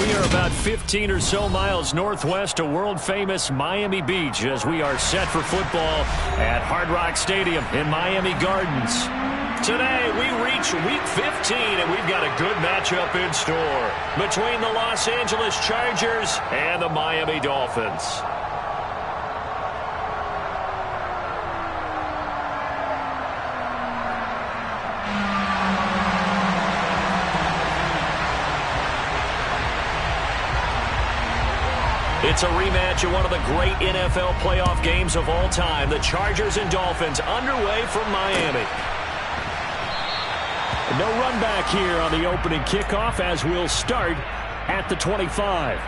We are about 15 or so miles northwest of world-famous Miami Beach as we are set for football at Hard Rock Stadium in Miami Gardens. Today, we reach Week 15, and we've got a good matchup in store between the Los Angeles Chargers and the Miami Dolphins. It's a rematch of one of the great NFL playoff games of all time. The Chargers and Dolphins underway from Miami. No run back here on the opening kickoff as we'll start at the 25.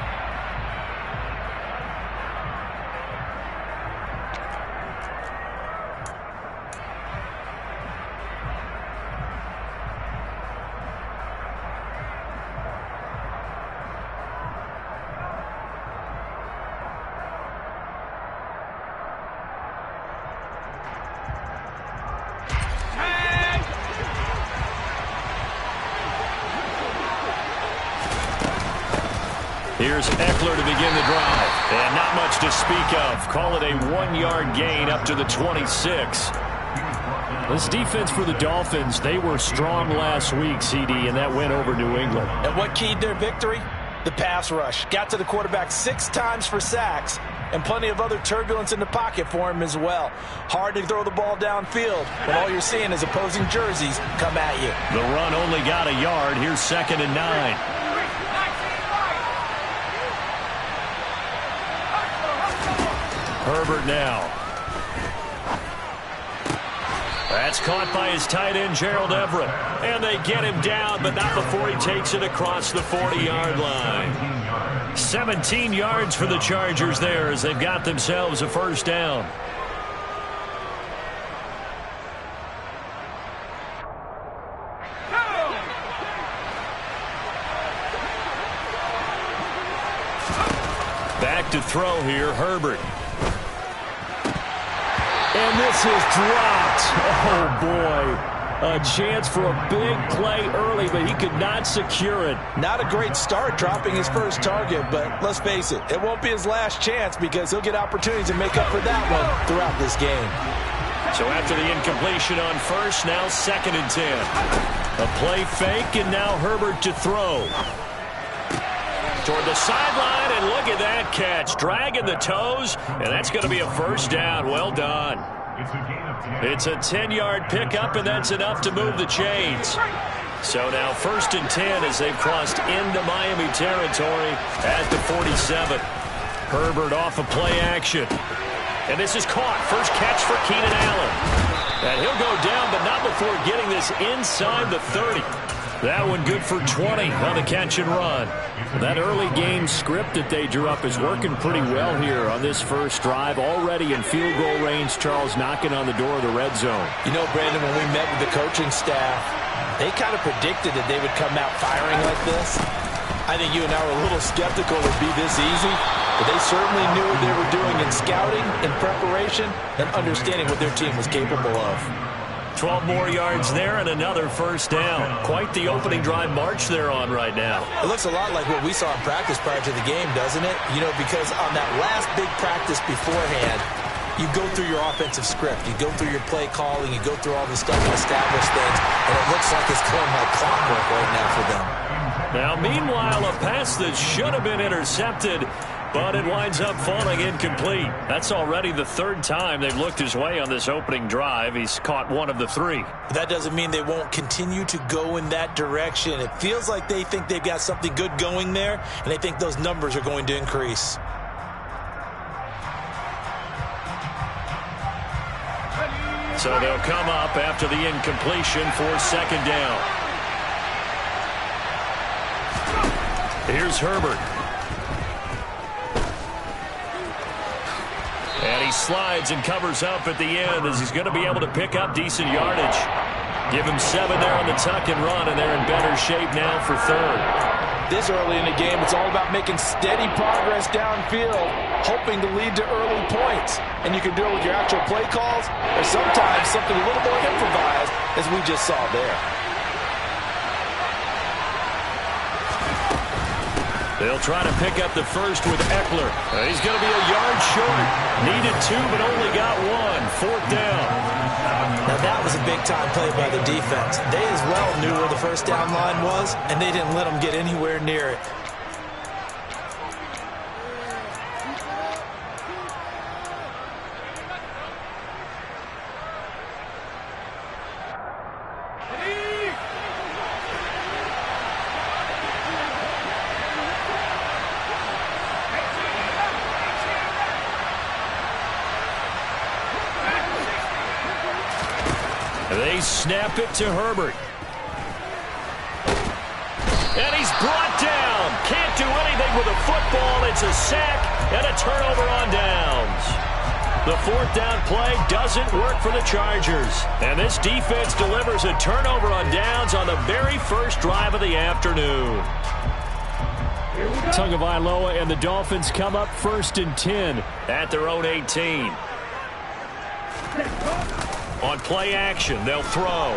Here's Eckler to begin the drive. And not much to speak of. Call it a 1-yard gain up to the 26. This defense for the Dolphins, they were strong last week, CD, and that went over New England. And what keyed their victory? The pass rush. Got to the quarterback 6 times for sacks, and plenty of other turbulence in the pocket for him as well. Hard to throw the ball downfield when all you're seeing is opposing jerseys come at you. The run only got a yard. Here's 2nd and 9. Herbert now. That's caught by his tight end, Gerald Everett. And they get him down, but not before he takes it across the 40-yard line. 17 yards for the Chargers there as they've got themselves a first down. Back to throw here, Herbert. And this is dropped. Oh, boy. A chance for a big play early, but he could not secure it. Not a great start dropping his first target, but let's face it, it won't be his last chance because he'll get opportunities to make up for that one throughout this game. So after the incompletion on first, now 2nd and 10. A play fake, and now Herbert to throw. Toward the sideline, and look at that catch. Dragging the toes, and that's going to be a first down. Well done. It's a 10-yard pickup, and that's enough to move the chains. So now 1st and 10 as they've crossed into Miami territory at the 47. Herbert off of play action. And this is caught. First catch for Keenan Allen. And he'll go down, but not before getting this inside the 30. That one good for 20 on the catch and run. That early game script that they drew up is working pretty well here on this first drive. Already in field goal range, Charles knocking on the door of the red zone. You know, Brandon, when we met with the coaching staff, they kind of predicted that they would come out firing like this. I think you and I were a little skeptical it would be this easy, but they certainly knew what they were doing in scouting, in preparation, and understanding what their team was capable of. 12 more yards there and another first down. Quite the opening drive march they're on right now. It looks a lot like what we saw in practice prior to the game, doesn't it? You know, because on that last big practice beforehand, you go through your offensive script. You go through your play calling. You go through all the stuff and establish things. And it looks like it's going like clockwork right now for them. Now, meanwhile, a pass that should have been intercepted, but it winds up falling incomplete. That's already the 3rd time they've looked his way on this opening drive. He's caught one of the 3. That doesn't mean they won't continue to go in that direction. It feels like they think they've got something good going there, and they think those numbers are going to increase. So they'll come up after the incompletion for 2nd down. Here's Herbert. And he slides and covers up at the end as he's going to be able to pick up decent yardage. Give him 7 there on the tuck and run, and they're in better shape now for 3rd. This early in the game, it's all about making steady progress downfield, hoping to lead to early points. And you can do it with your actual play calls, or sometimes something a little more improvised, as we just saw there. They'll try to pick up the first with Eckler. He's going to be a yard short. Needed 2, but only got 1. 4th down. Now that was a big-time play by the defense. They as well knew where the first down line was, and they didn't let them get anywhere near it. They snap it to Herbert. And he's brought down. Can't do anything with a football. It's a sack and a turnover on downs. The 4th down play doesn't work for the Chargers. And this defense delivers a turnover on downs on the very first drive of the afternoon. Tagovailoa and the Dolphins come up 1st and 10 at their own 18. On play action, they'll throw.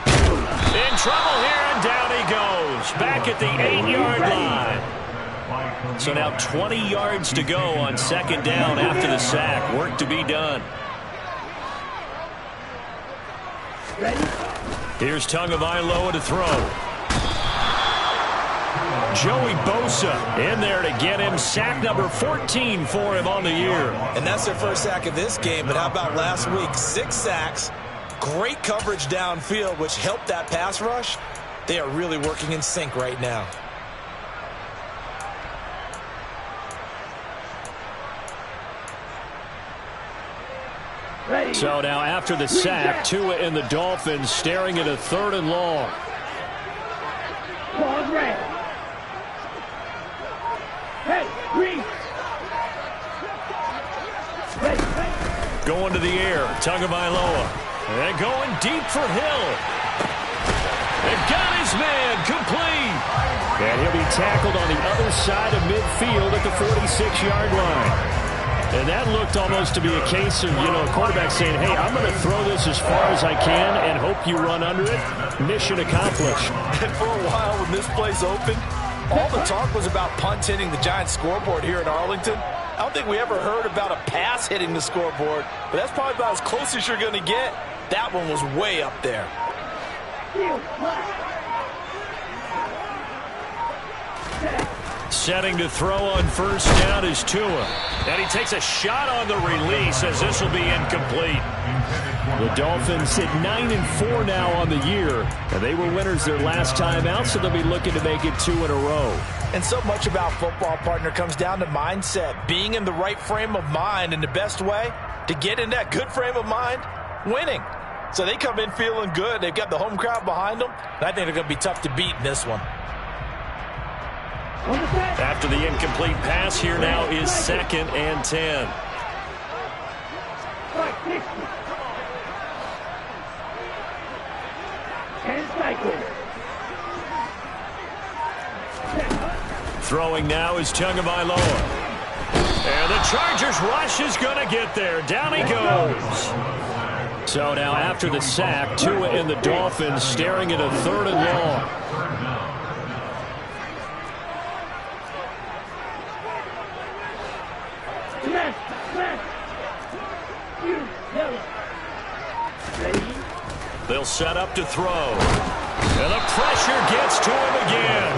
In trouble here, and down he goes. Back at the 8-yard line. So now 20 yards to go on 2nd down after the sack. Work to be done. Here's Tagovailoa to throw. Joey Bosa in there to get him. Sack number 14 for him on the year. And that's their first sack of this game, but how about last week? 6 sacks, great coverage downfield, which helped that pass rush. They are really working in sync right now. So now after the sack, Tua and the Dolphins staring at a 3rd and long. Going to the air, Tagovailoa. And going deep for Hill. They've got his man complete. And he'll be tackled on the other side of midfield at the 46-yard line. And that looked almost to be a case of, a quarterback saying, hey, I'm going to throw this as far as I can and hope you run under it. Mission accomplished. And for a while when this place opened, all the talk was about punts hitting the Giants scoreboard here in Arlington. I don't think we ever heard about a pass hitting the scoreboard, but that's probably about as close as you're going to get. That one was way up there. Setting to throw on 1st down is Tua. And he takes a shot on the release as this will be incomplete. The Dolphins sit 9-4 now on the year. And they were winners their last time out, so they'll be looking to make it 2 in a row. And so much about football, partner, comes down to mindset. Being in the right frame of mind, and the best way to get in that good frame of mind, winning. So they come in feeling good. They've got the home crowd behind them. And I think they're going to be tough to beat in this one. After the incomplete pass, here now is 2nd and 10. Throwing now is Tagovailoa. And the Chargers rush is going to get there. Down he goes. So now after the sack, Tua and the Dolphins staring at a 3rd and long. They'll set up to throw. And the pressure gets to him again.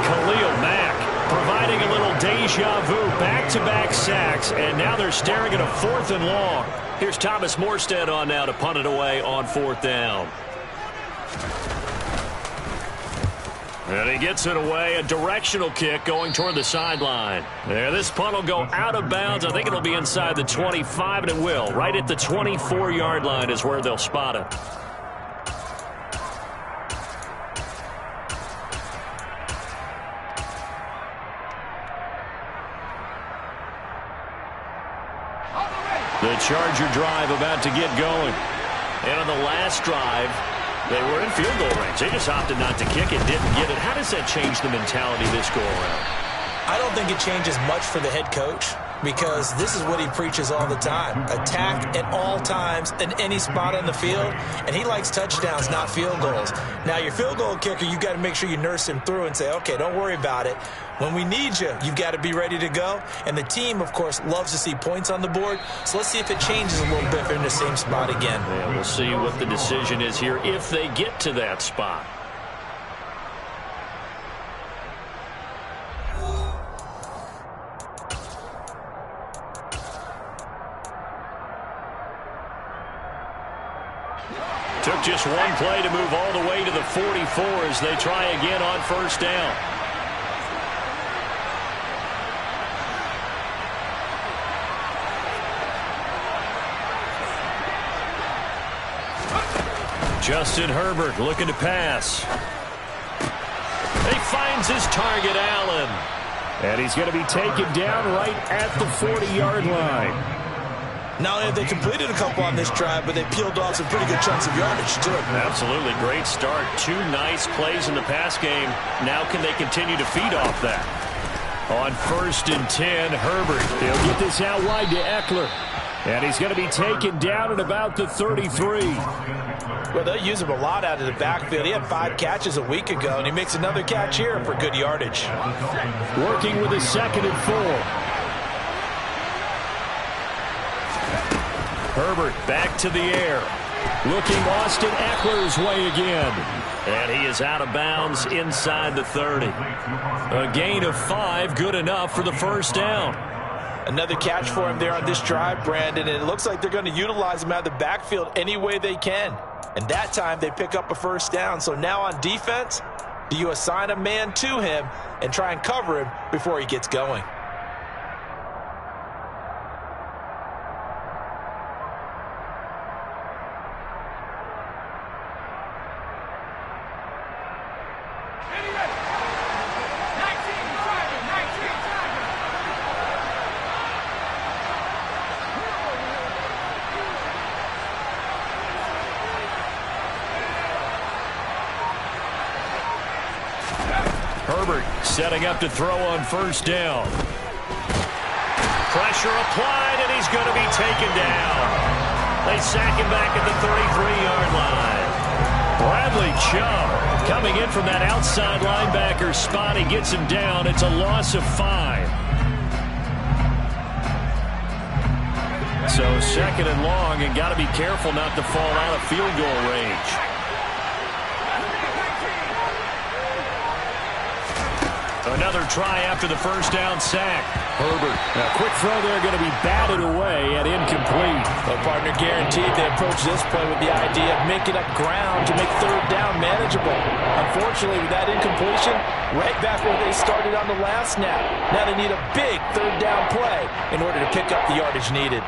Khalil Mack providing a little deja vu. Back-to-back sacks. And now they're staring at a 4th and long. Here's Thomas Morstead on now to punt it away on 4th down. And he gets it away. A directional kick going toward the sideline. There, this punt will go out of bounds. I think it'll be inside the 25, and it will. Right at the 24-yard line is where they'll spot it. The Charger drive about to get going. And on the last drive, they were in field goal range. They just opted not to kick it, didn't get it. How does that change the mentality this go around? I don't think it changes much for the head coach. because this is what he preaches all the time. Attack at all times in any spot on the field, and he likes touchdowns, not field goals. Now, your field goal kicker, you've got to make sure you nurse him through and say, okay, don't worry about it. When we need you, you've got to be ready to go. And the team, of course, loves to see points on the board. So let's see if it changes a little bit if they're in the same spot again. Yeah, we'll see what the decision is here if they get to that spot. Took just one play to move all the way to the 44 as they try again on first down. Justin Herbert looking to pass. He finds his target, Allen. And he's going to be taken down right at the 40-yard line. Not only have they completed a couple on this drive, but they peeled off some pretty good chunks of yardage, too. Absolutely. Great start. 2 nice plays in the pass game. Now can they continue to feed off that? On 1st and 10, Herbert. He'll get this out wide to Eckler. And he's going to be taken down at about the 33. Well, they'll use him a lot out of the backfield. He had 5 catches a week ago, and he makes another catch here for good yardage. Working with a 2nd and 4. Herbert back to the air. Looking Austin Eckler's way again. And he is out of bounds inside the 30. A gain of 5, good enough for the first down. Another catch for him there on this drive, Brandon, and it looks like they're going to utilize him out of the backfield any way they can. And that time they pick up a first down. So now on defense, do you assign a man to him and try and cover him before he gets going? Herbert setting up to throw on first down. Pressure applied, and he's going to be taken down. They sack him back at the 33-yard line. Bradley Chubb coming in from that outside linebacker spot. He gets him down. It's a loss of 5. So 2nd and long, and got to be careful not to fall out of field goal range. Another try after the first down sack. Herbert, a quick throw there, going to be batted away and incomplete. Well, partner, guaranteed they approach this play with the idea of making up ground to make 3rd down manageable. Unfortunately, with that incompletion, right back where they started on the last snap. Now they need a big 3rd down play in order to pick up the yardage needed.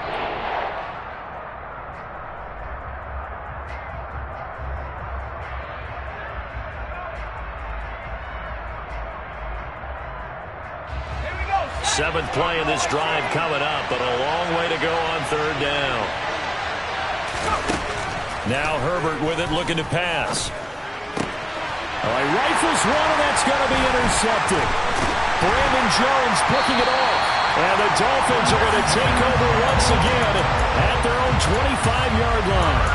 Seventh play of this drive coming up, but a long way to go on 3rd down. Now Herbert with it, looking to pass. He rifles one, and that's going to be intercepted. Brandon Jones picking it off. And the Dolphins are going to take over once again at their own 25-yard line.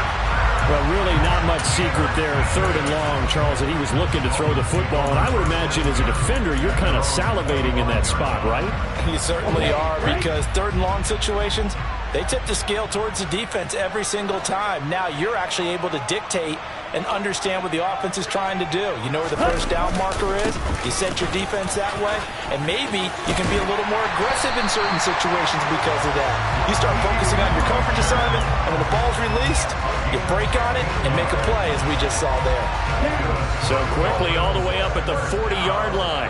Well, really not much secret there. 3rd and long, Charles, that he was looking to throw the football. And I would imagine as a defender, you're kind of salivating in that spot, right? You certainly are, because 3rd and long situations, they tip the scale towards the defense every single time. Now you're actually able to dictate and understand what the offense is trying to do. You know where the first down marker is. You set your defense that way, and maybe you can be a little more aggressive in certain situations because of that. You start focusing on your coverage assignment, and when the ball's released, you break on it and make a play, as we just saw there. So quickly all the way up at the 40-yard line.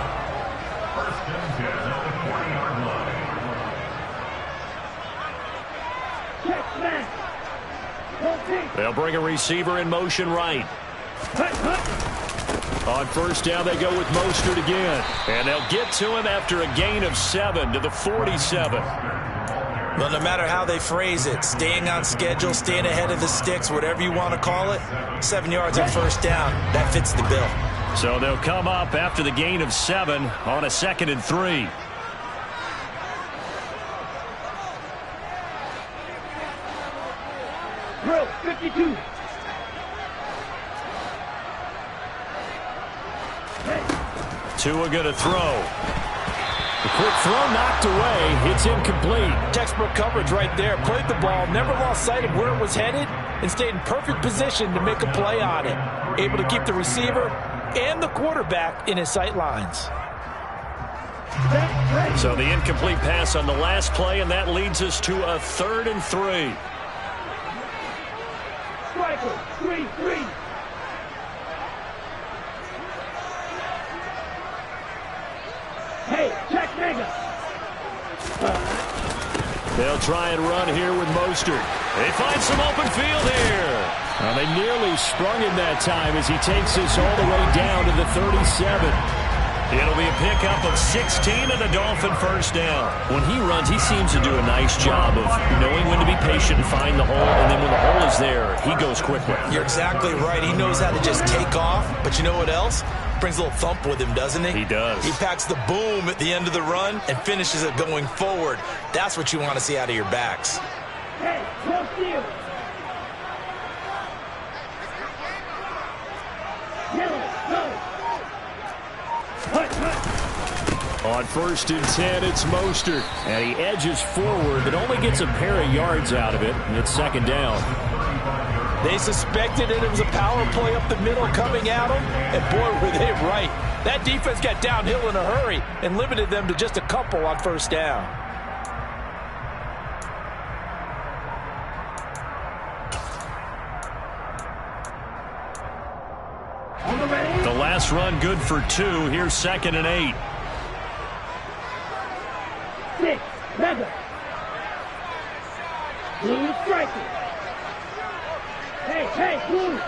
They'll bring a receiver in motion right. On first down, they go with Mostert again. And they'll get to him after a gain of 7 to the 47. Well, no matter how they phrase it, staying on schedule, staying ahead of the sticks, whatever you want to call it, 7 yards on first down, that fits the bill. So they'll come up after the gain of 7 on a 2nd and 3. Drill 52. Tua going to throw. The quick throw knocked away. It's incomplete. Textbook coverage right there. Played the ball, never lost sight of where it was headed, and stayed in perfect position to make a play on it. Able to keep the receiver and the quarterback in his sight lines. So the incomplete pass on the last play, and that leads us to a 3rd and 3. Striker 3-3. Hey, check mega. They'll try and run here with Mostert. They find some open field here. Well, they nearly sprung him that time as he takes this all the way down to the 37. It'll be a pickup of 16 and a Dolphin first down. When he runs, he seems to do a nice job of knowing when to be patient and find the hole, and then when the hole is there, he goes quickly. You're exactly right. He knows how to just take off, but you know what else? Brings a little thump with him, doesn't he? He does. He packs the boom at the end of the run and finishes it going forward. That's what you want to see out of your backs. Hey, no steal. Yellow, go. On 1st and 10, it's Mostert. And he edges forward, but only gets a pair of yards out of it, and it's 2nd down. They suspected it was a power play up the middle coming at them, and boy, were they right. That defense got downhill in a hurry and limited them to just a couple on 1st down. The last run good for 2. Here's 2nd and 8. 6, mega. Blue striker. Hey, blue.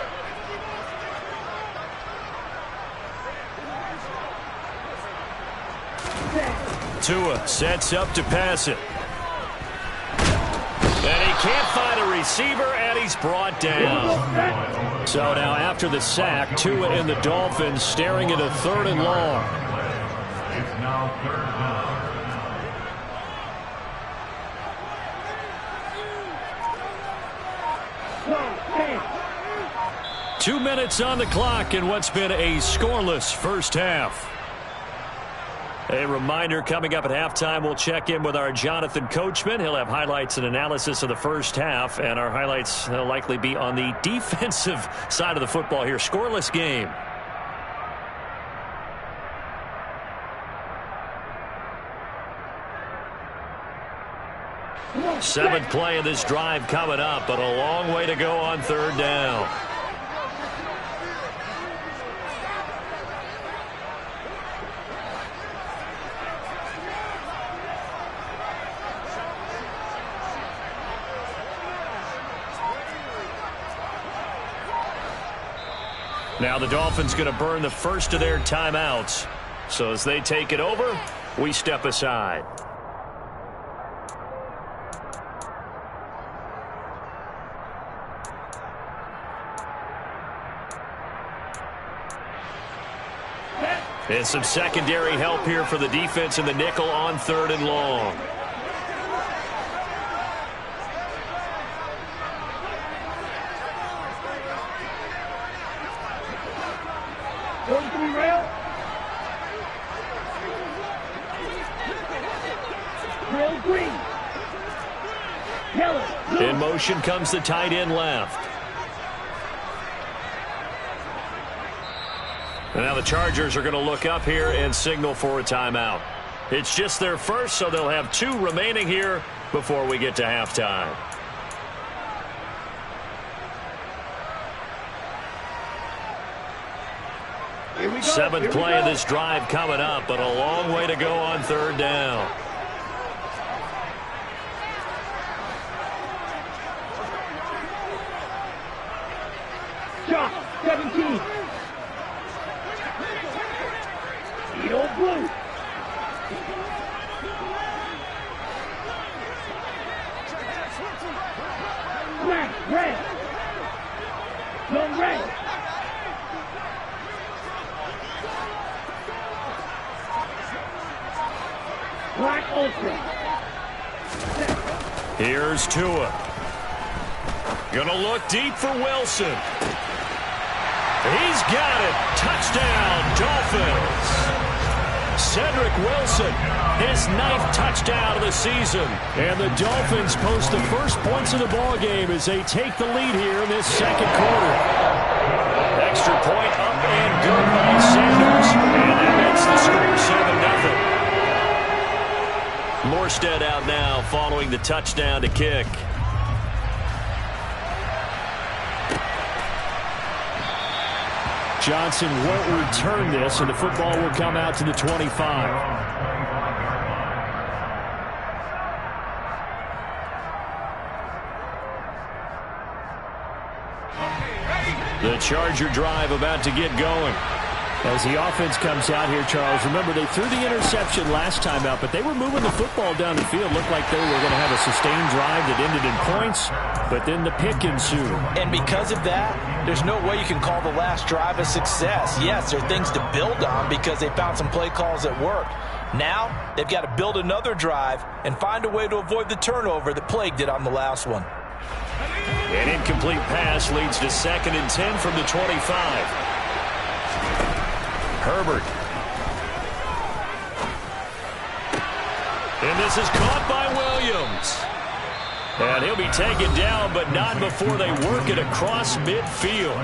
Tua sets up to pass it. And he can't find a receiver, and he's brought down. So now after the sack, Tua and the Dolphins staring at a 3rd and long. It's now 3rd down. 2 minutes on the clock in what's been a scoreless first half. A reminder, coming up at halftime, we'll check in with our Jonathan Coachman. He'll have highlights and analysis of the first half, and our highlights will likely be on the defensive side of the football here. Scoreless game. Seventh play of this drive coming up, but a long way to go on 3rd down. Now the Dolphins going to burn the first of their timeouts. So as they take it over, we step aside. And some secondary help here for the defense in the nickel on 3rd and long. Rail. Drill green. Yellow. In motion comes the tight end left. And now the Chargers are going to look up here and signal for a timeout. It's just their first, so they'll have 2 remaining here before we get to halftime. Seventh play of this drive coming up, but a long way to go on 3rd down. Shot 17. Steel blue. Black red. Young red. Black ultra. Here's Tua. Gonna look deep for Wilson. He's got it. Touchdown, Dolphins. Cedric Wilson, his 9th touchdown of the season. And the Dolphins post the first points of the ball game as they take the lead here in this second quarter. Extra point up and good by Sanders. And that makes the score 7-0. Morstead out now following the touchdown to kick. Johnson won't return this, and the football will come out to the 25. The Charger drive about to get going. As the offense comes out here, Charles, remember they threw the interception last time out, but they were moving the football down the field. Looked like they were going to have a sustained drive that ended in points, but then the pick ensued. And because of that, there's no way you can call the last drive a success. Yes, there are things to build on because they found some play calls that worked. Now, they've got to build another drive and find a way to avoid the turnover that plagued it on the last one. An incomplete pass leads to 2nd and 10 from the 25. Herbert. And this is caught by Williams. And he'll be taken down, but not before they work it across midfield.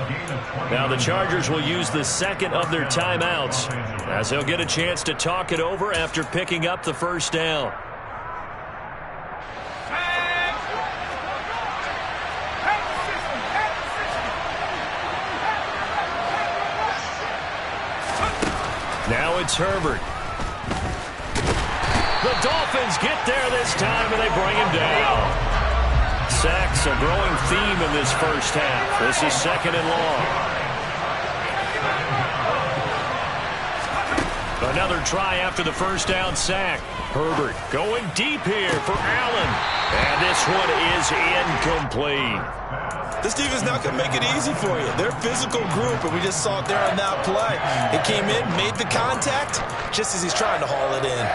Now the Chargers will use the second of their timeouts as they'll get a chance to talk it over after picking up the first down. Now it's Herbert. The Dolphins get there this time, and they bring him down. Sacks a growing theme in this first half. This is 2nd and long. Another try after the first down sack. Herbert going deep here for Allen. And this one is incomplete. This defense not going to make it easy for you. They're a physical group, and we just saw it there on that play. It came in, made the contact, just as he's trying to haul it in.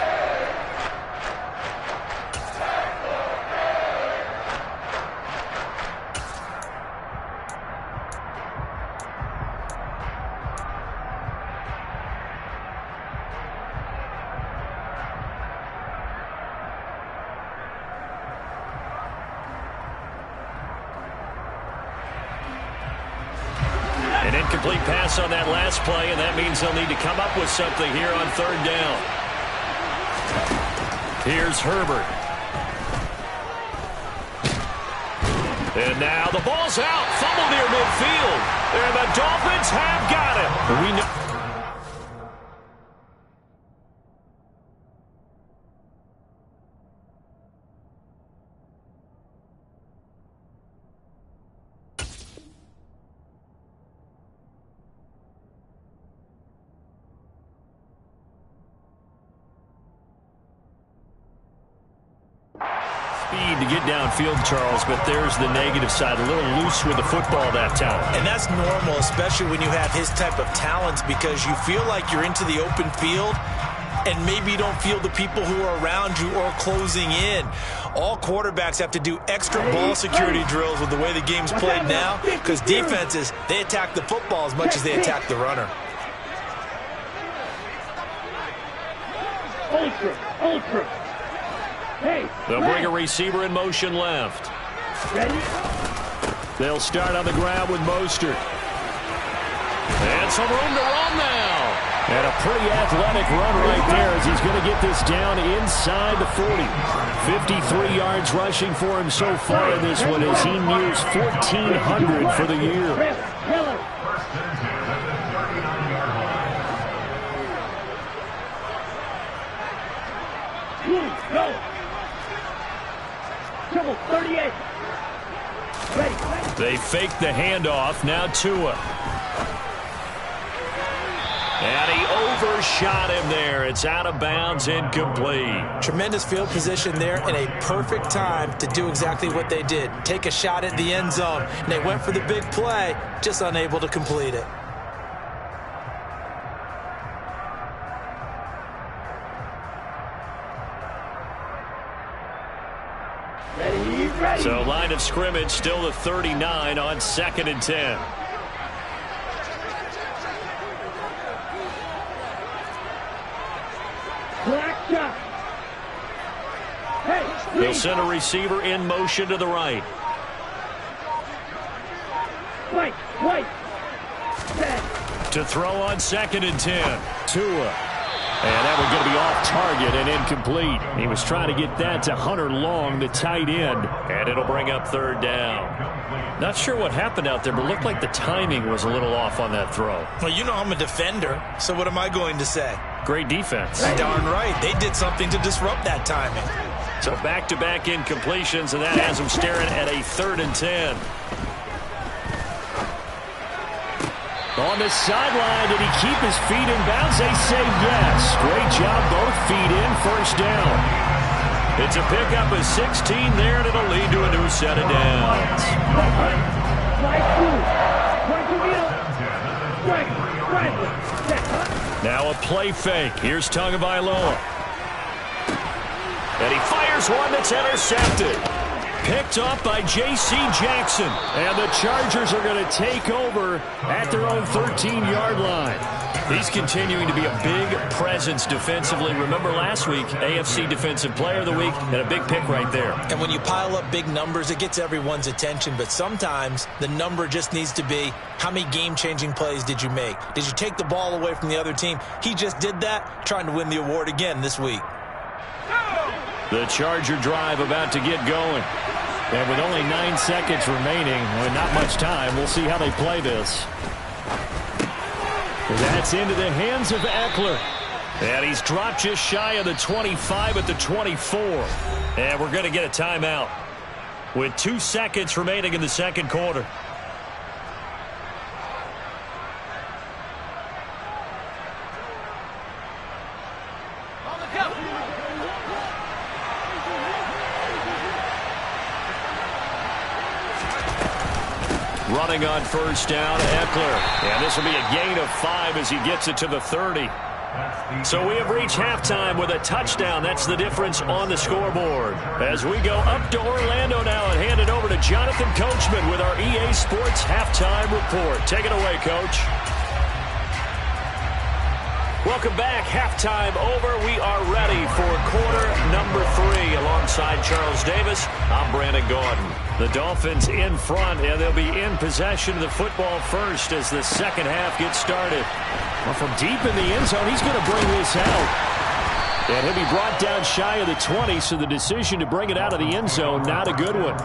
An incomplete pass on that last play, and that means they'll need to come up with something here on 3rd down. Here's Herbert. And now the ball's out. Fumble near midfield. And the Dolphins have got it. We know. Speed to get downfield, Charles, but there's the negative side. A little loose with the football that time. And that's normal, especially when you have his type of talents, because you feel like you're into the open field and maybe you don't feel the people who are around you or closing in. All quarterbacks have to do extra ball security drills with the way the game's played now, because defenses, they attack the football as much as they attack the runner. Ultra. Hey, they'll bring a receiver in motion left. ready? They'll start on the ground with Mostert. And some room to run now. And a pretty athletic run right there as he's going to get this down inside the 40. 53 yards rushing for him so far in this one as he nears 1,400 for the year. Go. Triple 38. Ready. They fake the handoff. Now Tua. And he overshot him there. It's out of bounds, incomplete. Tremendous field position there and a perfect time to do exactly what they did. Take a shot at the end zone. And they went for the big play, just unable to complete it. Ready. So line of of scrimmage, still the 39 on 2nd and 10. Black shot. Hey, He'll send a receiver in motion to the right. White. Set. To throw on 2nd and 10. Tua. And that one going to be off target and incomplete. He was trying to get that to Hunter Long, the tight end. And it'll bring up 3rd down. Not sure what happened out there, but it looked like the timing was a little off on that throw. Well, you know I'm a defender, so what am I going to say? Great defense. Darn right. They did something to disrupt that timing. So back-to-back incompletions, and that has him staring at a 3rd and 10. On the sideline, did he keep his feet in bounds? They say yes. Great job, both feet in, 1st down. It's a pickup of 16 there, and it'll lead to a new set of downs. Now a play fake. Here's Tagovailoa. And he fires one that's intercepted. Picked off by J.C. Jackson. And the Chargers are going to take over at their own 13-yard line. He's continuing to be a big presence defensively. Remember last week, AFC Defensive Player of the Week, and a big pick right there. And when you pile up big numbers, it gets everyone's attention. But sometimes the number just needs to be, how many game-changing plays did you make? Did you take the ball away from the other team? He just did that, trying to win the award again this week. The Charger drive about to get going. And with only 9 seconds remaining, with not much time, we'll see how they play this. That's into the hands of Eckler. And he's dropped just shy of the 25 at the 24. And we're going to get a timeout with 2 seconds remaining in the 2nd quarter. Running on 1st down, Eckler. And this will be a gain of 5 as he gets it to the 30. So we have reached halftime with a touchdown. That's the difference on the scoreboard. As we go up to Orlando now and hand it over to Jonathan Coachman with our EA Sports Halftime Report. Take it away, Coach. Welcome back. Halftime over. We are ready for quarter number 3. Alongside Charles Davis, I'm Brandon Gordon. The Dolphins in front, and they'll be in possession of the football first as the 2nd half gets started. Well, from deep in the end zone, he's going to bring this out. And he'll be brought down shy of the 20, so the decision to bring it out of the end zone, not a good one.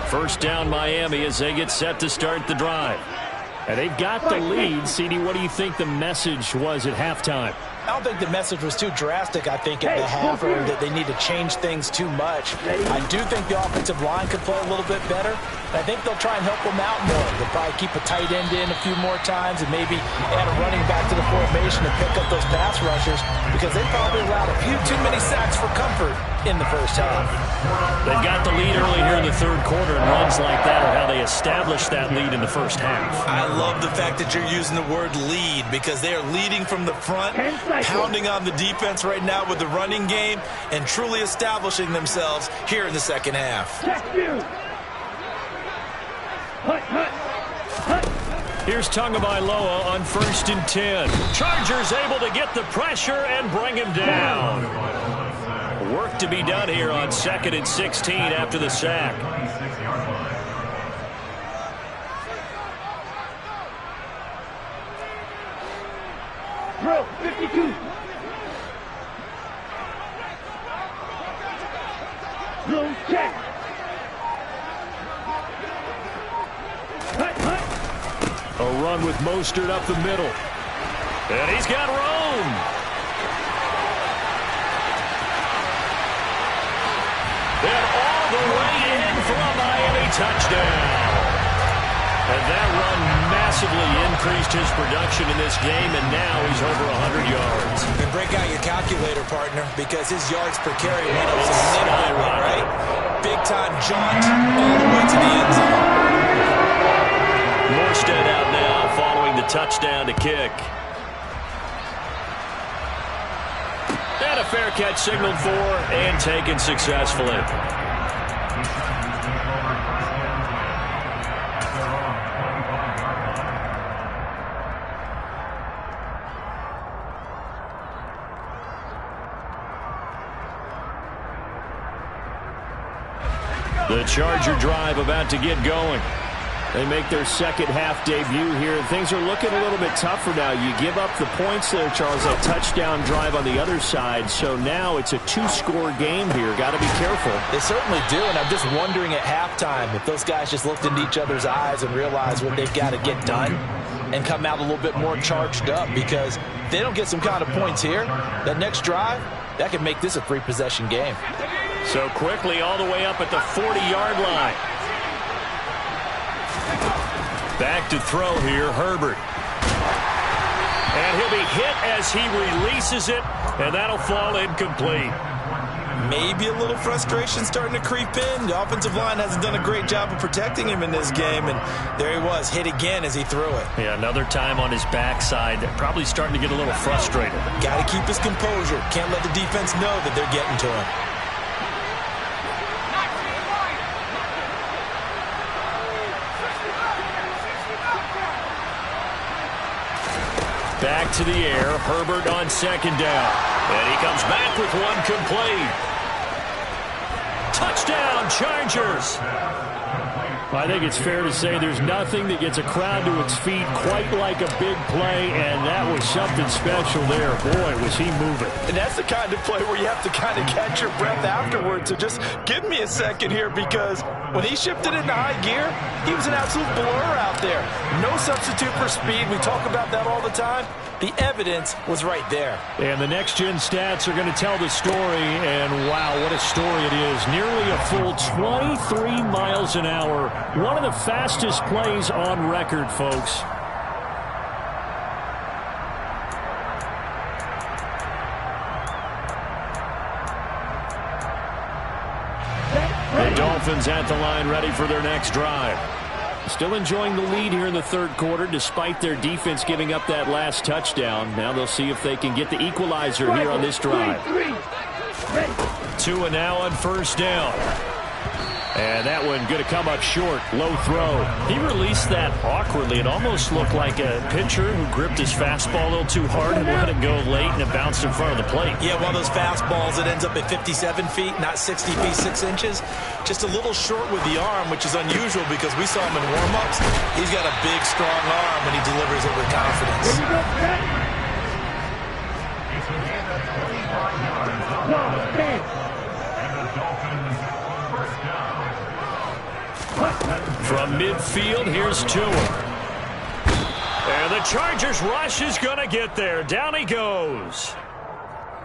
First down Miami as they get set to start the drive. And they've got the lead. CD, what do you think the message was at halftime? I don't think the message was too drastic, I think, at the half, or that they need to change things too much. I do think the offensive line could play a little bit better. I think they'll try and help them out more. They'll probably keep a tight end in a few more times and maybe add a running back to the formation to pick up those pass rushers, because they probably allowed a few too many sacks for comfort in the first half. They've got the lead early here in the 3rd quarter, and runs like that are how they established that lead in the first half. I love the fact that you're using the word lead, because they are leading from the front, pounding on the defense right now with the running game, and truly establishing themselves here in the 2nd half. Here's Tagovailoa on 1st and 10. Chargers able to get the pressure and bring him down. Work to be done here on 2nd and 16 after the sack. Throw, 52. Low check. A run with Mostert up the middle. And he's got room. And all the way in for a Miami touchdown. And that run massively increased his production in this game, and now he's over 100 yards. And break out your calculator, partner, because his yards per carry went up significantly, right? Big-time jaunt all the way to the end zone. Morstead out now following the touchdown to kick. And a fair catch signaled for and taken successfully. The Charger drive about to get going. They make their second half debut here. Things are looking a little bit tougher now. You give up the points there, Charles, that touchdown drive on the other side. So now it's a two-score game here. Got to be careful. They certainly do, and I'm just wondering at halftime if those guys just looked into each other's eyes and realized what they've got to get done and come out a little bit more charged up, because if they don't get some kind of points here, that next drive, that could make this a three-possession game. So quickly all the way up at the 40-yard line. Back to throw here, Herbert. And he'll be hit as he releases it, and that'll fall incomplete. Maybe a little frustration starting to creep in. The offensive line hasn't done a great job of protecting him in this game, and there he was, hit again as he threw it. Yeah, another time on his backside, probably starting to get a little frustrated. Got to keep his composure. Can't let the defense know that they're getting to him. Back to the air, Herbert on second down. And he comes back with one complete. Touchdown, Chargers! I think it's fair to say there's nothing that gets a crowd to its feet quite like a big play, and that was something special there. Boy, was he moving. And that's the kind of play where you have to kind of catch your breath afterwards. So just give me a second here, because when he shifted into high gear, he was an absolute blur out there. No substitute for speed. We talk about that all the time. The evidence was right there. And the next-gen stats are going to tell the story, and wow, what a story it is. Nearly a full 23 miles an hour. One of the fastest plays on record, folks. The Dolphins at the line, ready for their next drive. Still enjoying the lead here in the third quarter, despite their defense giving up that last touchdown. Now they'll see if they can get the equalizer here on this drive. Tua now on first down. And that one going to come up short. Low throw. He released that awkwardly. It almost looked like a pitcher who gripped his fastball a little too hard and let it go late, and it bounced in front of the plate. Yeah, one of those fastballs that ends up at 57 feet, not 60 feet, 6 inches. Just a little short with the arm, which is unusual because we saw him in warm-ups. He's got a big, strong arm when he delivers it with confidence. From midfield, here's Tua. And the Chargers rush is going to get there. Down he goes.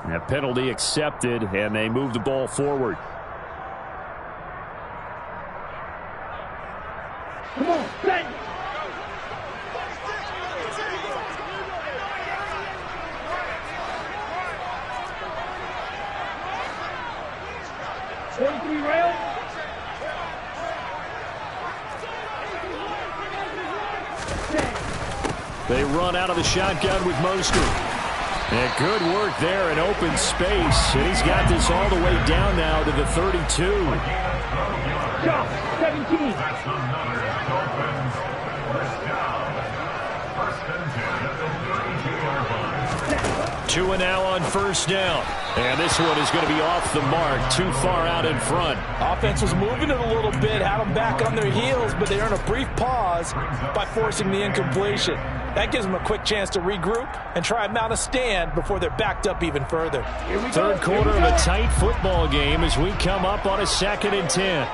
A penalty accepted, and they move the ball forward. Come on, set. Rail. They run out of the shotgun with Mostert. And good work there in open space. And he's got this all the way down now to the 32. Shot, 17. Tua now on first down. And this one is going to be off the mark, too far out in front. Offense was moving it a little bit, had them back on their heels, but they earn a brief pause by forcing the incompletion. That gives them a quick chance to regroup and try and mount a stand before they're backed up even further. Third quarter of a tight football game as we come up on a 2nd and 10.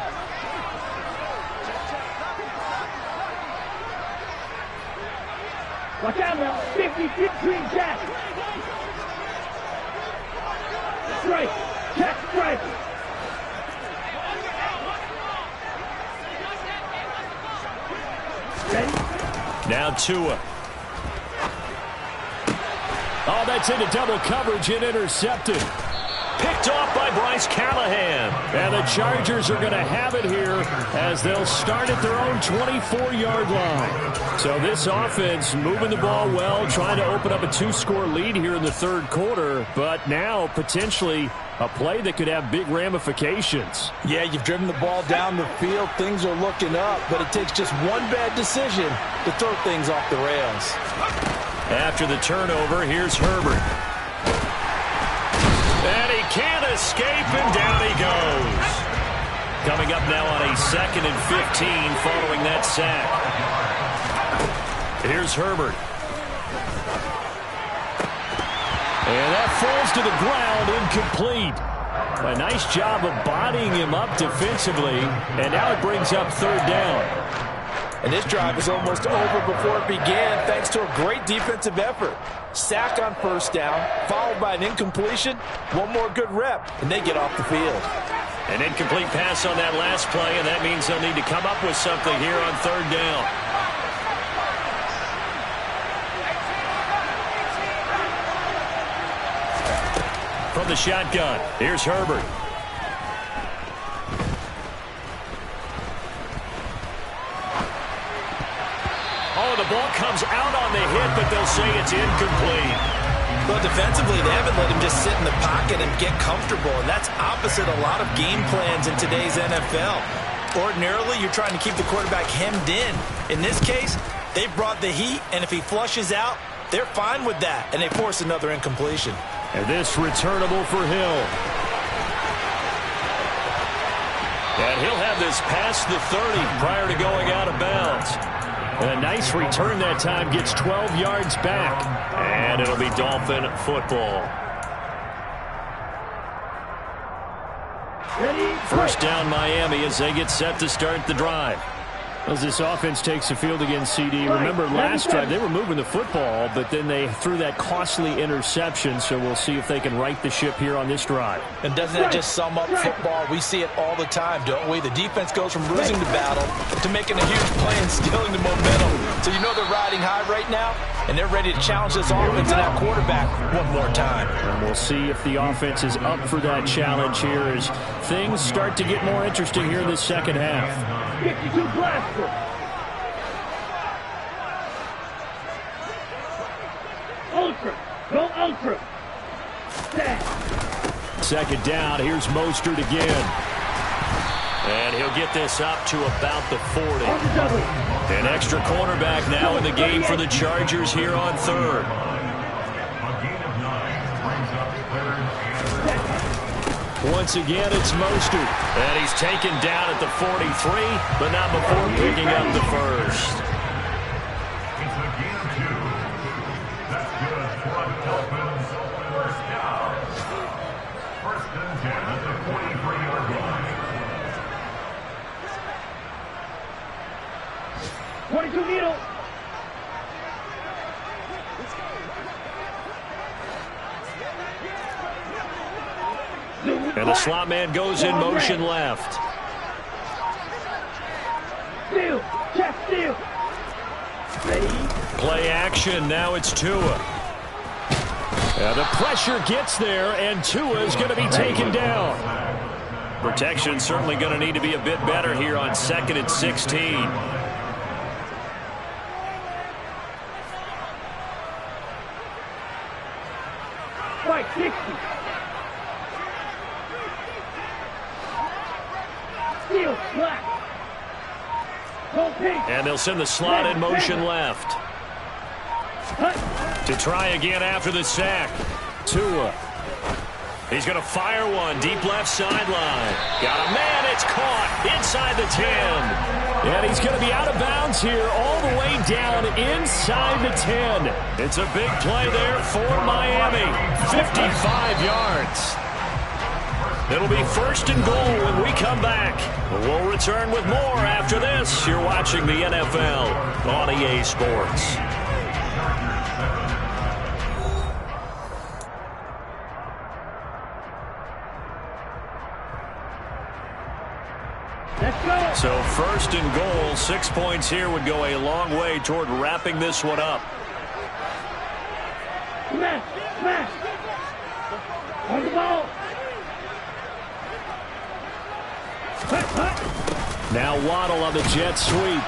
Watch out now, 50-50 green jack. Strike, check, strike. Now Now Tua. Oh, that's into double coverage and intercepted. Picked off by Bryce Callahan. And the Chargers are going to have it here as they'll start at their own 24-yard line. So this offense moving the ball well, trying to open up a 2-score lead here in the third quarter, but now potentially a play that could have big ramifications. Yeah, you've driven the ball down the field. Things are looking up, but it takes just one bad decision to throw things off the rails. After the turnover, here's Herbert. And he can't escape, and down he goes. Coming up now on a 2nd and 15 following that sack. Here's Herbert. And that falls to the ground, incomplete. A nice job of bodying him up defensively, and now it brings up 3rd down. And this drive is almost over before it began thanks to a great defensive effort. Sack on 1st down, followed by an incompletion. One more good rep, and they get off the field. An incomplete pass on that last play, and that means they'll need to come up with something here on 3rd down. From the shotgun, here's Herbert. Oh, the ball comes out on the hit, but they'll say it's incomplete. Well, defensively, they haven't let him just sit in the pocket and get comfortable, and that's opposite a lot of game plans in today's NFL. Ordinarily, you're trying to keep the quarterback hemmed in. In this case, they brought the heat, and if he flushes out, they're fine with that, and they force another incompletion. And this returnable for Hill. And he'll have this past the 30 prior to going out of bounds. And a nice return that time, gets 12 yards back. And it'll be Dolphin football. First down Miami as they get set to start the drive. As this offense takes the field against CD. Remember last drive they were moving the football, but then they threw that costly interception, so we'll see if they can right the ship here on this drive. And doesn't that just sum up football? We see it all the time, don't we? The defense goes from losing the battle to making a huge play and stealing the momentum. So you know they're riding high right now, and they're ready to challenge this offense and that quarterback one more time. And we'll see if the offense is up for that challenge here as things start to get more interesting here in the second half. 52 blaster. Ultra. Go ultra. Second down. Here's Mostert again. And he'll get this up to about the 40. An extra cornerback now in the game for the Chargers here on 3rd. Once again, it's Mostert. And he's taken down at the 43, but not before picking up the first. It's a gain of 2. That's good for a Dolphins first down. 1st and 10 at the 43-yard line. 22 needle. And the slot man goes in motion left. Steal. Check steal. Play action. Now it's Tua. The pressure gets there, and Tua is going to be taken down. Protection certainly going to need to be a bit better here on 2nd and 16. Right, 60. Steal, black. And they'll send the slot in motion left. To try again after the sack. Tua. He's going to fire one deep left sideline. Got a man. It's caught inside the 10. And he's going to be out of bounds here all the way down inside the 10. It's a big play there for Miami. 55 yards. It'll be 1st and goal when we come back. We'll return with more after this. You're watching the NFL on EA Sports. Let's go. So first and goal, 6 points here would go a long way toward wrapping this one up. Smash, smash. On the ball. Now Waddle on the jet sweep.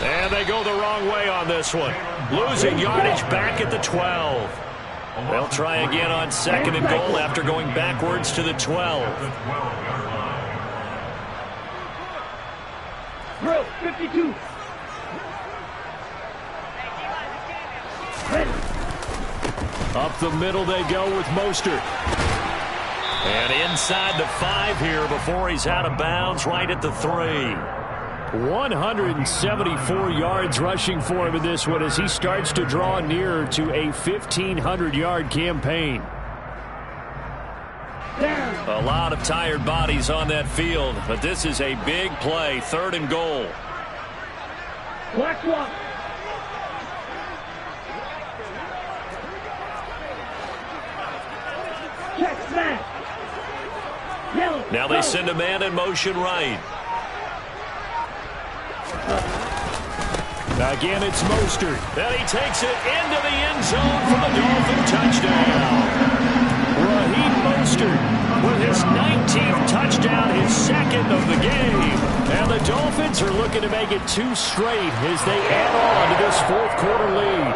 And they go the wrong way on this one. Losing yardage back at the 12. They'll try again on second and goal after going backwards to the 12. Bro, 52. Ready. Up the middle they go with Mostert. And inside the 5 here before he's out of bounds right at the 3. 174 yards rushing for him in this one as he starts to draw nearer to a 1,500-yard campaign. A lot of tired bodies on that field, but this is a big play, 3rd and goal. Black walk. Check smash. Yellow. Now they send a man in motion right. Again, it's Mostert. And he takes it into the end zone for the Dolphin touchdown. Raheem Mostert with his 19th touchdown, his 2nd of the game. And the Dolphins are looking to make it 2 straight as they add on to this 4th quarter lead.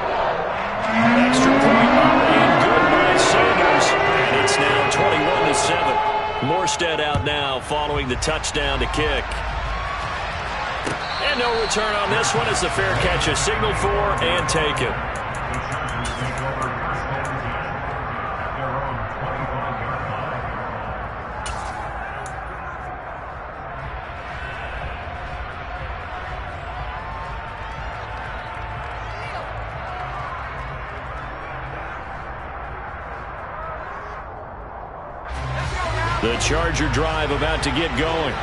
Extra point made good by Sanders. And it's now 21-7. Morstead out now following the touchdown to kick. And no return on this one as the fair catch is signaled for and taken. The Charger drive about to get going.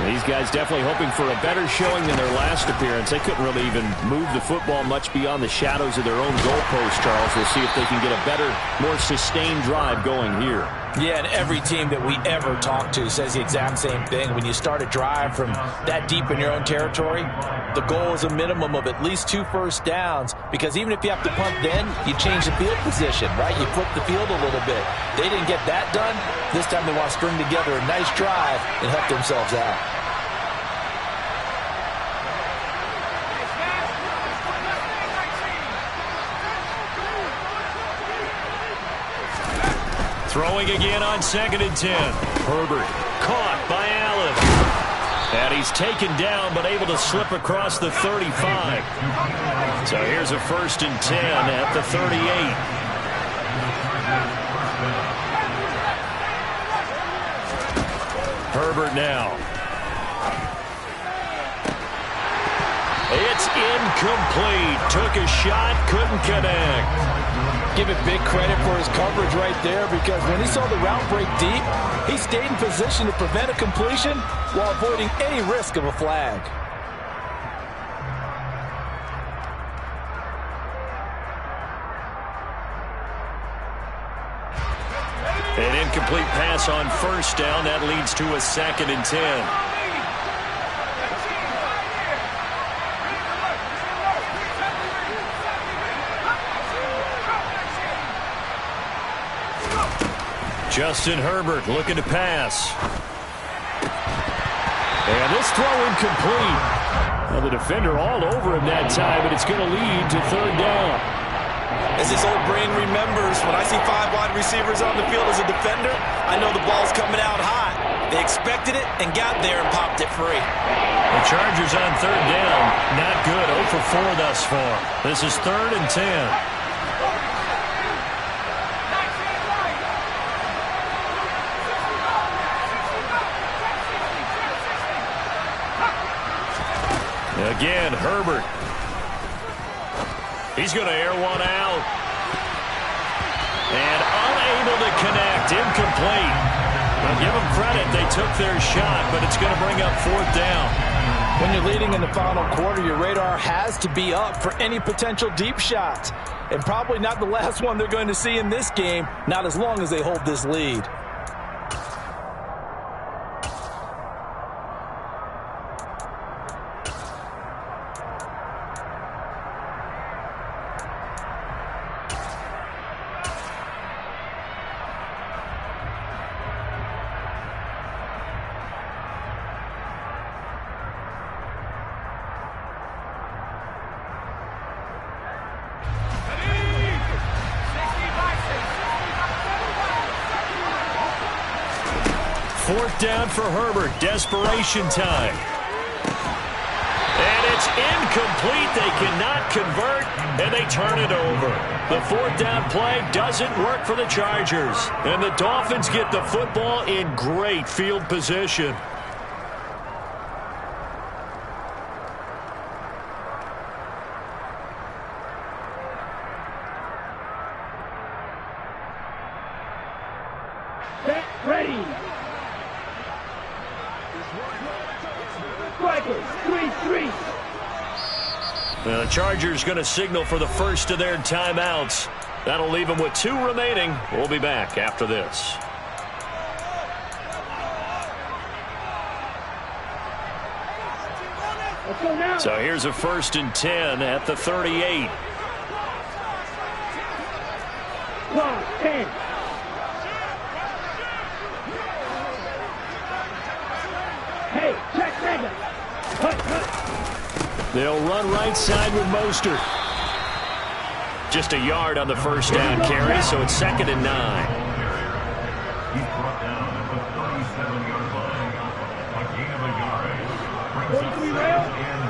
These guys definitely hoping for a better showing than their last appearance. They couldn't really even move the football much beyond the shadows of their own goalpost, Charles. We'll see if they can get a better, more sustained drive going here. Yeah, and every team that we ever talk to says the exact same thing. When you start a drive from that deep in your own territory, the goal is a minimum of at least 2 first downs, because even if you have to punt then, you change the field position, right? You flip the field a little bit. They didn't get that done. This time they want to string together a nice drive and help themselves out. Throwing again on 2nd and 10. Herbert caught by Allen. And he's taken down but able to slip across the 35. So here's a 1st and 10 at the 38. Herbert now. It's incomplete. Took a shot, couldn't connect. Give it big credit for his coverage right there, because when he saw the route break deep, he stayed in position to prevent a completion while avoiding any risk of a flag. An incomplete pass on 1st down. That leads to a 2nd and 10. Justin Herbert looking to pass. And this throw incomplete. Well, the defender all over him that time, but it's going to lead to 3rd down. As his old brain remembers, when I see 5 wide receivers on the field as a defender, I know the ball's coming out hot. They expected it and got there and popped it free. The Chargers on 3rd down. Not good. 0 for 4 thus far. This is 3rd and 10. Again, Herbert. He's going to air one out. And unable to connect. Incomplete. Now give them credit. They took their shot, but it's going to bring up 4th down. When you're leading in the final quarter, your radar has to be up for any potential deep shots. And probably not the last one they're going to see in this game, not as long as they hold this lead. 4th down for Herbert. Desperation time. And it's incomplete. They cannot convert, and they turn it over. The 4th down play doesn't work for the Chargers. And the Dolphins get the football in great field position. Set, ready. Strikers, 3-3. The Chargers going to signal for the first of their timeouts. That'll leave them with 2 remaining. We'll be back after this. Let's go now. So here's a 1st and 10 at the 38. Clock, 10. Hey, check mega. Cut. They'll run right side with Mostert. Just a yard on the 1st down carry, so it's 2nd and 9. He's brought down at the 37-yard line. A gain of a yard. Brings up 2nd and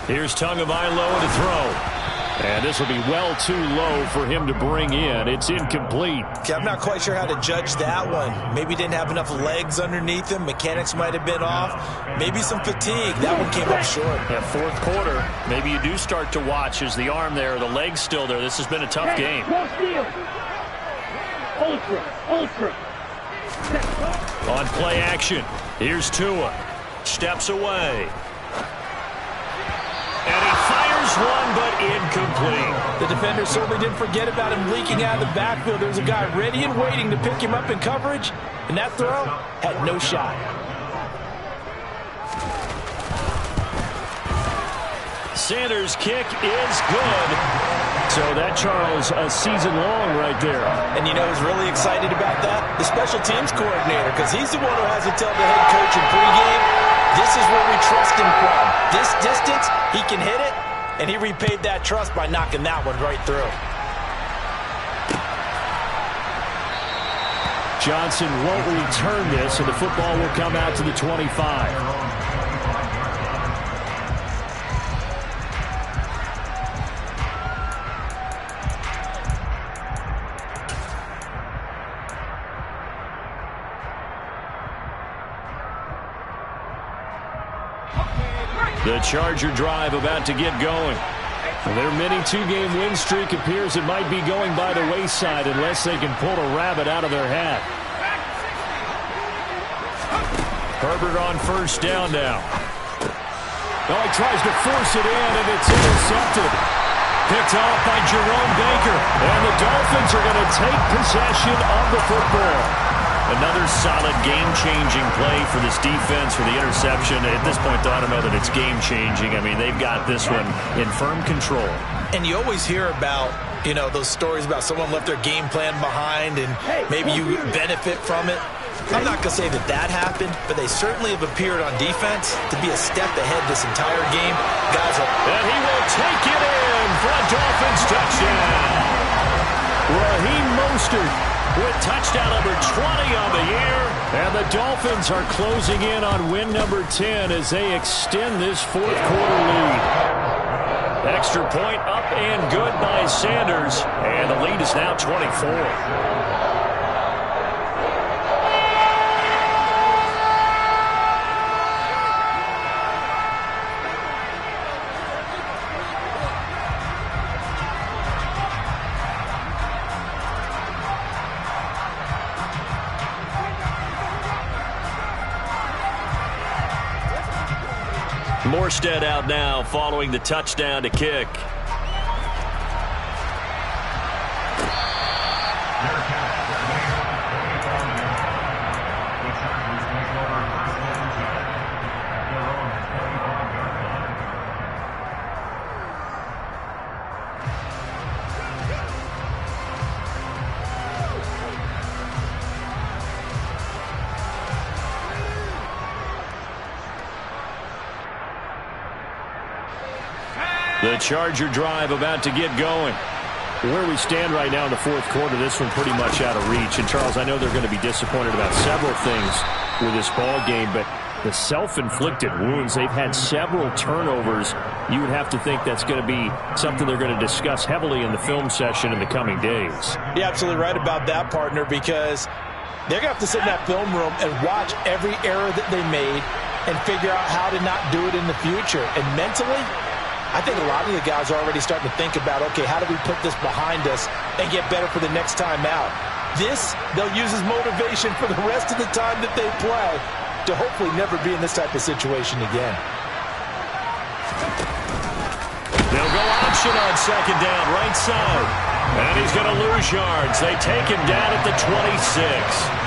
9. Here's Tagovailoa to throw. And this will be well too low for him to bring in. It's incomplete. Okay, I'm not quite sure how to judge that one. Maybe didn't have enough legs underneath him. Mechanics might have been off. Maybe some fatigue. That one came up short. That 4th quarter, maybe you do start to watch as the arm there, the leg's still there. This has been a tough game. Cross field. Ultra. On play action, here's Tua. Steps away. And he fires one, but incomplete. The defender certainly didn't forget about him leaking out of the backfield. There's a guy ready and waiting to pick him up in coverage, and that throw had no shot. Sanders' kick is good. So that, Charles, a season long right there. And you know who's really excited about that? The special teams coordinator, because he's the one who has to tell the head coach in pregame, this is where we trust him from. This distance, he can hit it, and he repaid that trust by knocking that one right through. Johnson won't return this, and the football will come out to the 25. The Charger drive about to get going. Their mini 2-game win streak appears it might be going by the wayside unless they can pull a rabbit out of their hat. Herbert on 1st down now. Oh, he tries to force it in, and it's intercepted. Picked off by Jerome Baker. And the Dolphins are going to take possession of the football. Another solid game-changing play for this defense for the interception. At this point, though, I don't know that it's game-changing. I mean, they've got this one in firm control. And you always hear about, you know, those stories about someone left their game plan behind and maybe you benefit from it. I'm not going to say that that happened, but they certainly have appeared on defense to be a step ahead this entire game. Guys are... And he will take it in for a Dolphins touchdown. Raheem Mostert with touchdown number 20 on the year. And the Dolphins are closing in on win number 10 as they extend this 4th quarter lead. Extra point up and good by Sanders. And the lead is now 24. Morstead out now following the touchdown to kick. The Charger drive about to get going. Where we stand right now in the fourth quarter, this one pretty much out of reach. And, Charles, I know they're going to be disappointed about several things with this ball game, but the self-inflicted wounds, they've had several turnovers. You would have to think that's going to be something they're going to discuss heavily in the film session in the coming days. You're absolutely right about that, partner, because they're going to have to sit in that film room and watch every error that they made and figure out how to not do it in the future. And mentally, I think a lot of the guys are already starting to think about, okay, how do we put this behind us and get better for the next time out? This, they'll use as motivation for the rest of the time that they play to hopefully never be in this type of situation again. They'll go option on second down, right side. And he's going to lose yards. They take him down at the 26.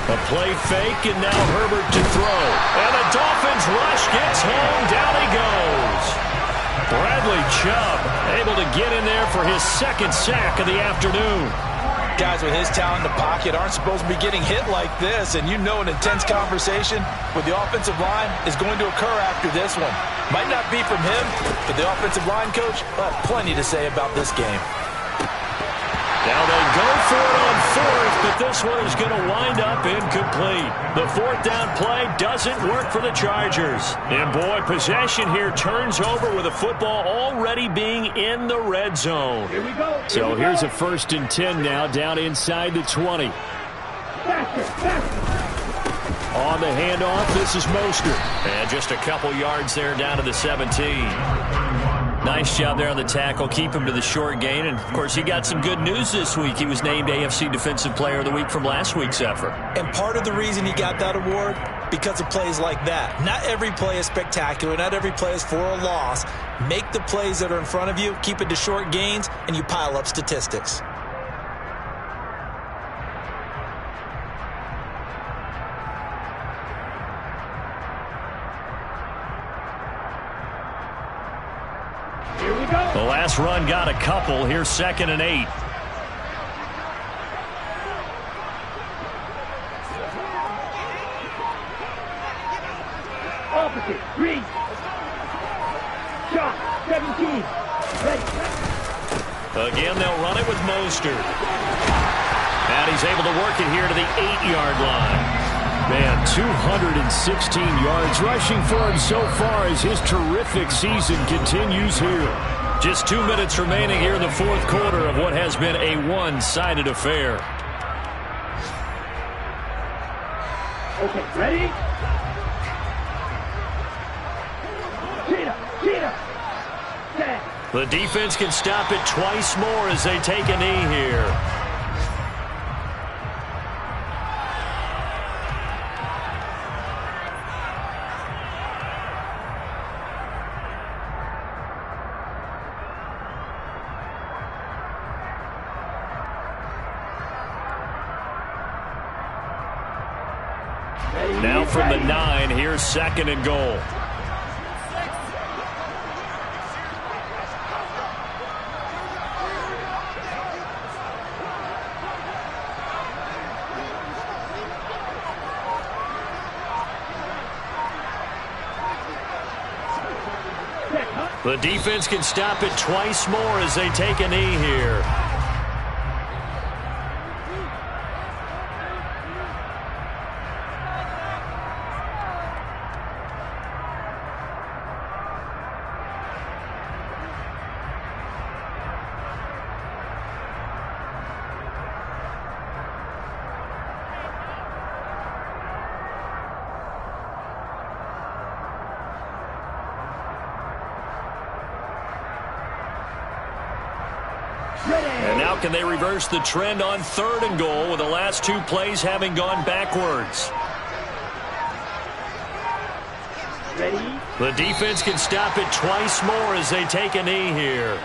A play fake, and now Herbert to throw. And the Dolphins rush, gets home, down he goes. Bradley Chubb able to get in there for his second sack of the afternoon. Guys with his talent in the pocket aren't supposed to be getting hit like this, and you know an intense conversation with the offensive line is going to occur after this one. Might not be from him, but the offensive line coach will have plenty to say about this game. Now they go for it on fourth, but this one is going to wind up incomplete. The fourth down play doesn't work for the Chargers. And boy, possession here turns over with the football already being in the red zone. Here we go. So here's a 1st and 10 now, down inside the 20. On the handoff, this is Mostert. And just a couple yards there down to the 17. Nice job there on the tackle. Keep him to the short gain. And, of course, he got some good news this week. He was named AFC Defensive Player of the Week from last week's effort. And part of the reason he got that award, because of plays like that. Not every play is spectacular. Not every play is for a loss. Make the plays that are in front of you, keep it to short gains, and you pile up statistics. The last run got a couple. Here's 2nd and 8. Opposite. Read. Shot. 17. Ready. Again, they'll run it with Mostert. And he's able to work it here to the 8-yard line. Man, 216 yards rushing for him so far as his terrific season continues here. Just 2 minutes remaining here in the fourth quarter of what has been a one-sided affair. Okay, ready? Cheetah. Set. The defense can stop it twice more as they take a knee here. Now from the 9, here's 2nd and goal. The defense can stop it twice more as they take a knee here. And now can they reverse the trend on 3rd and goal with the last 2 plays having gone backwards? Ready? The defense can stop it twice more as they take a knee here.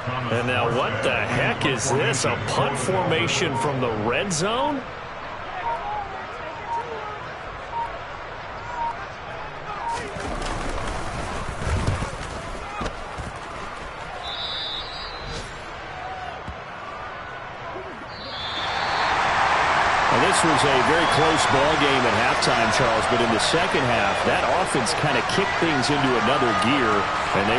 And now what the heck is this? A punt formation from the red zone? This was a very close ball game at halftime, Charles, but in the second half, that offense kind of kicked things into another gear, and they